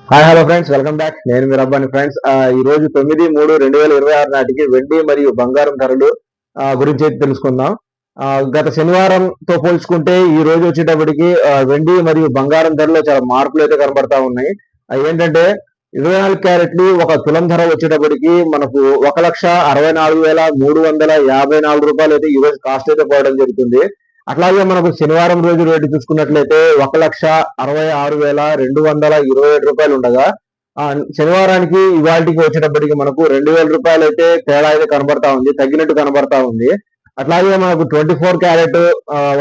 Hi hello friends, welcome back. నేను మీ Rabbani friends. ఈ రోజు 9/3/2026 నాటికి వెండి మరియు బంగారం ధరలు గురించి అయితే తెలుసుకుందాం. గత శనివారంతో పోల్చుకుంటే ఈ రోజు వచ్చేటప్పటికి వెండి మరియు బంగారం ధరలో చాలా మార్పులు అయితే కనబడతా ఉన్నాయి. ఏంటంటే 24 క్యారెట్లు ఒక తులం ధర వచ్చేటప్పటికి మనకు 1,64,354 రూపాయలు అయితే ఈ రోజు కాస్ట్ అయితే పోవడం జరుగుతుంది. అట్లాగే మనకు శనివారం రోజు రేటు చూసుకున్నట్లయితే 1,66,227 రూపాయలు ఉండగా శనివారానికి ఇవాళకి వచ్చేటప్పటికి మనకు 2,000 రూపాయలు అయితే తేడా అయితే కనబడతా ఉంది, తగ్గినట్టు కనబడతా ఉంది. అట్లాగే మనకు 24 క్యారెట్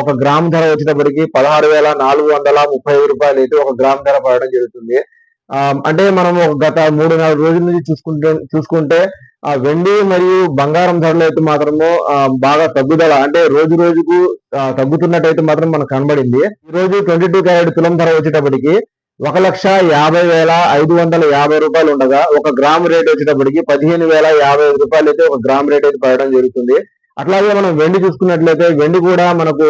ఒక గ్రామ్ ధర వచ్చేటప్పటికి 16,435 రూపాయలు అయితే ఒక గ్రామ్ ధర పడడం జరుగుతుంది. అంటే మనం గత 3-4 రోజుల నుంచి చూసుకుంటే వెండి మరియు బంగారం ధరలు అయితే మాత్రము బాగా తగ్గుదల, అంటే రోజు రోజుకు తగ్గుతున్నట్టయితే మాత్రం మనకు కనబడింది. ఈ రోజు 22 క్యారెట్ తులం ధర వచ్చేటప్పటికి 1,50,550 రూపాయలు ఉండగా ఒక గ్రామ్ రేట్ వచ్చేటప్పటికి 15,055 రూపాయలు అయితే ఒక గ్రామ్ రేట్ అయితే పడడం జరుగుతుంది. అట్లాగే మనం వెండి చూసుకున్నట్లయితే వెండి కూడా మనకు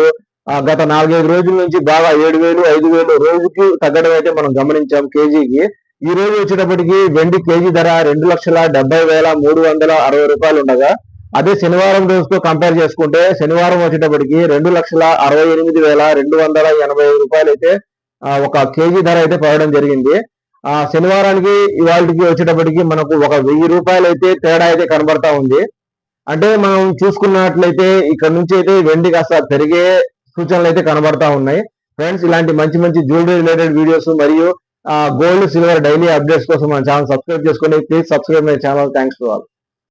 గత 4-5 రోజుల నుంచి బాగా 7,000, 5,000 రోజుకి తగ్గడం అయితే మనం గమనించాం కేజీకి. ఈ రోజు వచ్చేటప్పటికి వెండి కేజీ ధర 2,70,360 రూపాయలు ఉండగా అదే శనివారం రోజుతో కంపేర్ చేసుకుంటే శనివారం వచ్చేటప్పటికి 2,68,285 రూపాయలు అయితే ఒక కేజీ ధర అయితే పడడం జరిగింది. శనివారానికి ఇవాళకి వచ్చేటప్పటికి మనకు 1,000 రూపాయలు అయితే తేడా అయితే కనబడతా ఉంది. అంటే మనం చూసుకున్నట్లయితే ఇక్కడ నుంచి అయితే వెండి కాస్త పెరిగే సూచనలు అయితే కనబడతా ఉన్నాయి. ఫ్రెండ్స్, ఇలాంటి మంచి మంచి జ్యువెలరీ రిలేటెడ్ వీడియోస్ మరియు గోల్డ్ సిల్వర్ డైలీ అప్డేట్స్ కోసం మన ఛానల్ సబ్స్క్రైబ్ చేసుకోండి. Please subscribe my channel. Thanks to all.